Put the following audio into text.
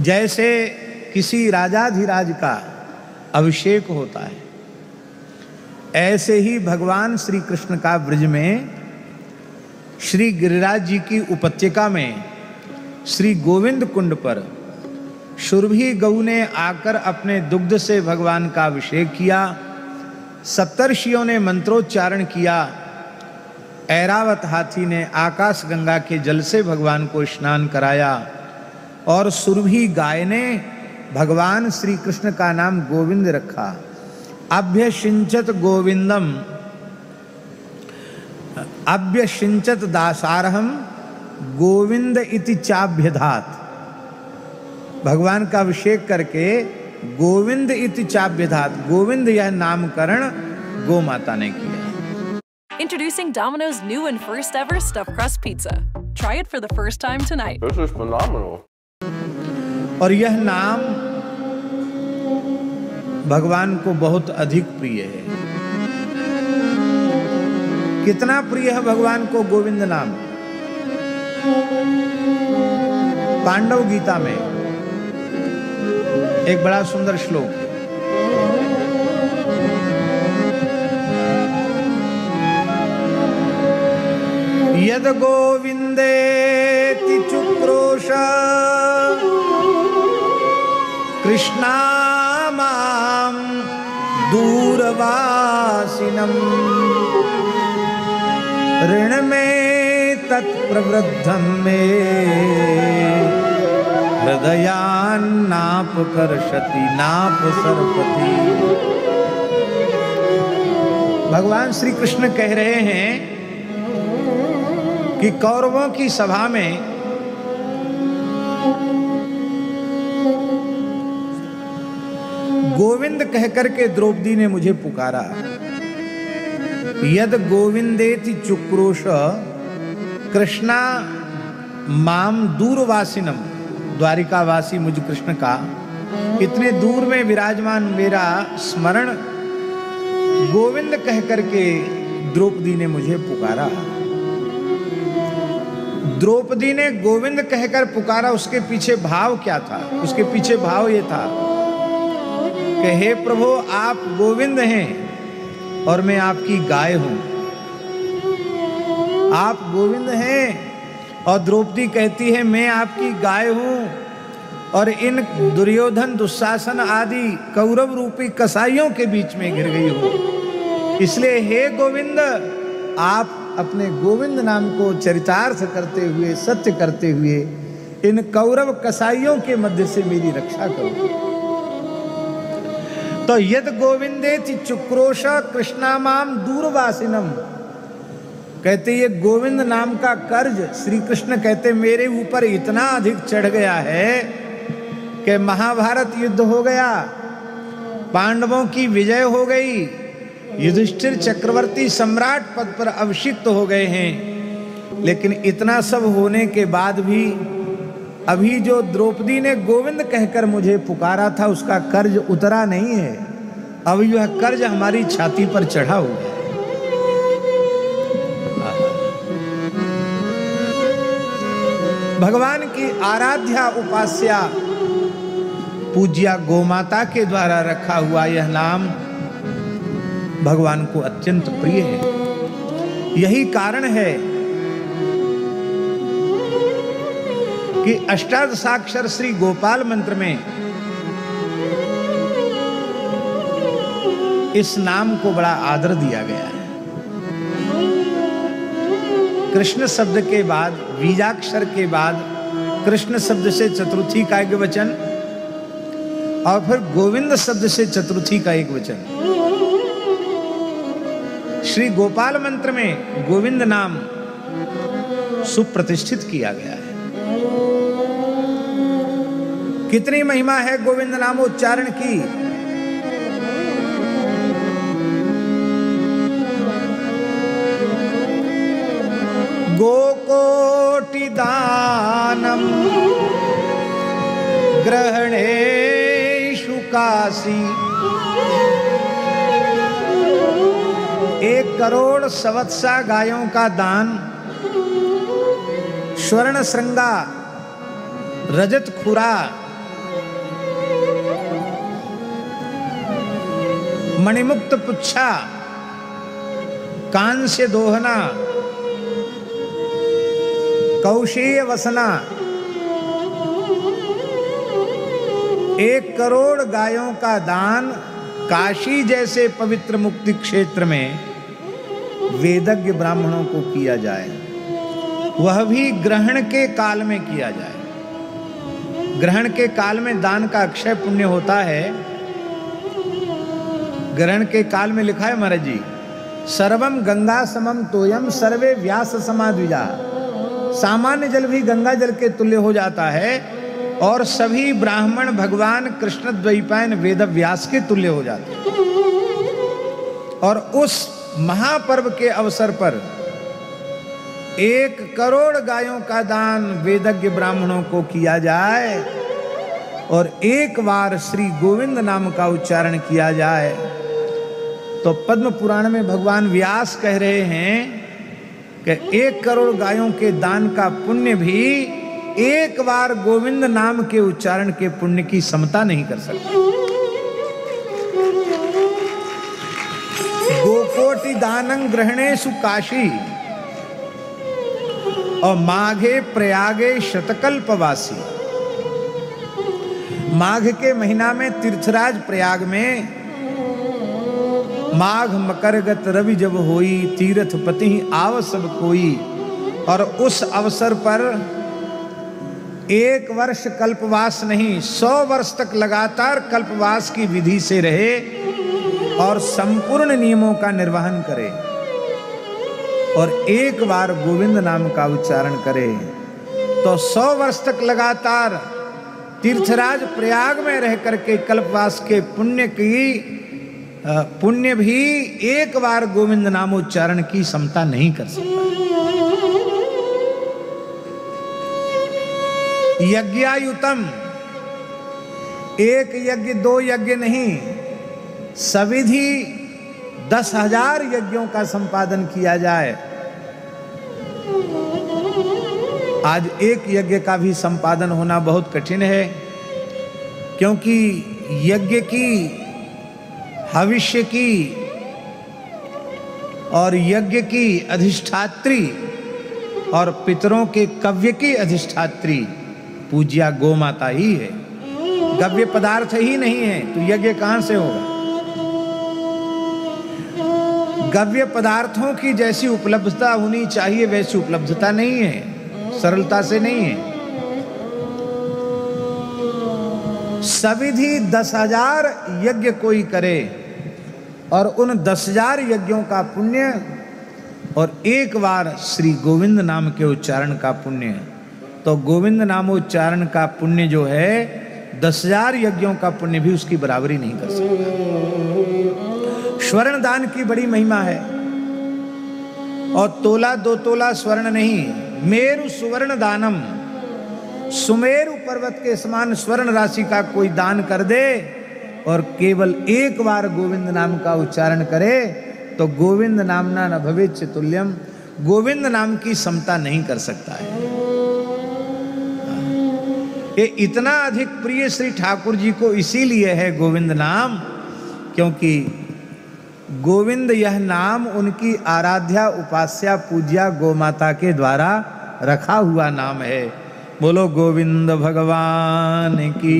जैसे किसी राजाधिराज का अभिषेक होता है, ऐसे ही भगवान श्री कृष्ण का ब्रज में श्री गिरिराज जी की उपत्यका में श्री गोविंद कुंड पर सुरभि गऊ ने आकर अपने दुग्ध से भगवान का अभिषेक किया। सप्तर्षियों ने मंत्रोच्चारण किया। ऐरावत हाथी ने आकाश गंगा के जल से भगवान को स्नान कराया और सुरभि गाय ने भगवान श्री कृष्ण का नाम गोविंद रखा। अभ्यसिंचत गोविंदम अभ्यसिंचत दासारहम गोविंद इति चाभ्यधात। भगवान का अभिषेक करके गोविंद इति चाभ्यधात, गोविंद यह नामकरण गो माता ने किया। Introducing Domino's new and first ever stuffed crust pizza. Try it for the first time tonight. This is phenomenal. और यह नाम भगवान को बहुत अधिक प्रिय है। कितना प्रिय है भगवान को गोविंद नाम? पांडव गीता में एक बड़ा सुंदर श्लोक है। यद गोविंदेति चुक्रोश कृष्णामां दूरवासिनम् ऋण में तत्प्रवृद्धं मे हृदयान्नाप कर्षति नाप सरपति। भगवान श्री कृष्ण कह रहे हैं कि कौरवों की सभा में गोविंद कहकर के द्रौपदी ने मुझे पुकारा। यद गोविंदेति चुक्रोश कृष्णा माम दूरवासिनम, द्वारिकावासी मुझ कृष्ण का इतने दूर में विराजमान मेरा स्मरण गोविंद कहकर के द्रौपदी ने मुझे पुकारा। द्रौपदी ने गोविंद कहकर पुकारा, उसके पीछे भाव क्या था? उसके पीछे भाव ये था कि हे प्रभु आप गोविंद हैं और मैं आपकी गाय हूं। आप गोविंद हैं और द्रौपदी कहती है मैं आपकी गाय हूं और इन दुर्योधन दुशासन आदि कौरव रूपी कसाईयों के बीच में घिर गई हूं। इसलिए हे गोविंद आप अपने गोविंद नाम को चरितार्थ करते हुए, सत्य करते हुए इन कौरव कसाईयों के मध्य से मेरी रक्षा करो। तो यद गोविंदेति चुक्रोश कृष्णामाम दूरवासिनम, कहते ये गोविंद नाम का कर्ज श्री कृष्ण कहते मेरे ऊपर इतना अधिक चढ़ गया है कि महाभारत युद्ध हो गया, पांडवों की विजय हो गई, युधिष्ठिर चक्रवर्ती सम्राट पद पर अभिषिक्त हो गए हैं। लेकिन इतना सब होने के बाद भी अभी जो द्रौपदी ने गोविंद कहकर मुझे पुकारा था उसका कर्ज उतरा नहीं है। अभी यह कर्ज हमारी छाती पर चढ़ा हुआ है। भगवान की आराध्या उपास्या पूज्या गोमाता के द्वारा रखा हुआ यह नाम भगवान को अत्यंत प्रिय है। यही कारण है कि अष्टादशाक्षर श्री गोपाल मंत्र में इस नाम को बड़ा आदर दिया गया है। कृष्ण शब्द के बाद, बीजाक्षर के बाद कृष्ण शब्द से चतुर्थी का एक वचन और फिर गोविंद शब्द से चतुर्थी का एक वचन। श्री गोपाल मंत्र में गोविंद नाम सुप्रतिष्ठित किया गया है। कितनी महिमा है गोविंद नामोच्चारण की। गोकोटि दानम ग्रहणेषु काशी, 1 करोड़ सवत्सा गायों का दान, स्वर्ण श्रृंगा, रजत खुरा मणिमुक्त पुच्छा, कांस्य दोहना, कौशेय वसना, 1 करोड़ गायों का दान काशी जैसे पवित्र मुक्ति क्षेत्र में वेदज्ञ ब्राह्मणों को किया जाए, वह भी ग्रहण के काल में किया जाए। ग्रहण के काल में दान का अक्षय पुण्य होता है। ग्रहण के काल में लिखा है महाराज जी, सर्वम गंगा समम तोयम सर्वे व्यास समाद्विजा। सामान्य जल भी गंगा जल के तुल्य हो जाता है और सभी ब्राह्मण भगवान कृष्ण द्वैपायन वेद व्यास के तुल्य हो जाते हैं। और उस महापर्व के अवसर पर 1 करोड़ गायों का दान वेदज्ञ ब्राह्मणों को किया जाए और 1 बार श्री गोविंद नाम का उच्चारण किया जाए। तो पद्म पुराण में भगवान व्यास कह रहे हैं कि 1 करोड़ गायों के दान का पुण्य भी 1 बार गोविंद नाम के उच्चारण के पुण्य की समता नहीं कर सकता। गोकोटि दानं ग्रहणेषु काशी और माघे प्रयागे शतकल्पवासी। माघ के महीना में तीर्थराज प्रयाग में माघ मकरगत रवि जब होई, तीर्थपति आव सब कोई। और उस अवसर पर 1 वर्ष कल्पवास नहीं, 100 वर्ष तक लगातार कल्पवास की विधि से रहे और संपूर्ण नियमों का निर्वहन करे और 1 बार गोविंद नाम का उच्चारण करे। तो 100 वर्ष तक लगातार तीर्थराज प्रयाग में रह करके कल्पवास के पुण्य भी 1 बार गोविंद नाम उच्चारण की समता नहीं कर सकता। यज्ञायुतम, 1 यज्ञ 2 यज्ञ नहीं, सविधि 10,000 यज्ञों का संपादन किया जाए। आज 1 यज्ञ का भी संपादन होना बहुत कठिन है, क्योंकि यज्ञ की, हविष्य की और यज्ञ की अधिष्ठात्री और पितरों के कव्य की अधिष्ठात्री पूज्या गौ माता ही है। गव्य पदार्थ ही नहीं है तो यज्ञ कहां से होगा। गव्य पदार्थों की जैसी उपलब्धता होनी चाहिए वैसी उपलब्धता नहीं है, सरलता से नहीं है। सविधि 10,000 यज्ञ कोई करे और उन 10,000 यज्ञों का पुण्य और 1 बार श्री गोविंद नाम के उच्चारण का पुण्य, तो गोविंद नामोच्चारण का पुण्य जो है 10,000 यज्ञों का पुण्य भी उसकी बराबरी नहीं कर सकता। स्वर्ण दान की बड़ी महिमा है और तोला 2 तोला स्वर्ण नहीं, मेरु सुवर्ण दानम, सुमेरु पर्वत के समान स्वर्ण राशि का कोई दान कर दे और केवल 1 बार गोविंद नाम का उच्चारण करे तो गोविंद नामना न भवेच्च तुल्यम, गोविंद नाम की समता नहीं कर सकता है। ये इतना अधिक प्रिय श्री ठाकुर जी को इसीलिए है गोविंद नाम, क्योंकि गोविंद यह नाम उनकी आराध्या उपास्या पूज्या गोमाता के द्वारा रखा हुआ नाम है। बोलो गोविंद भगवान की।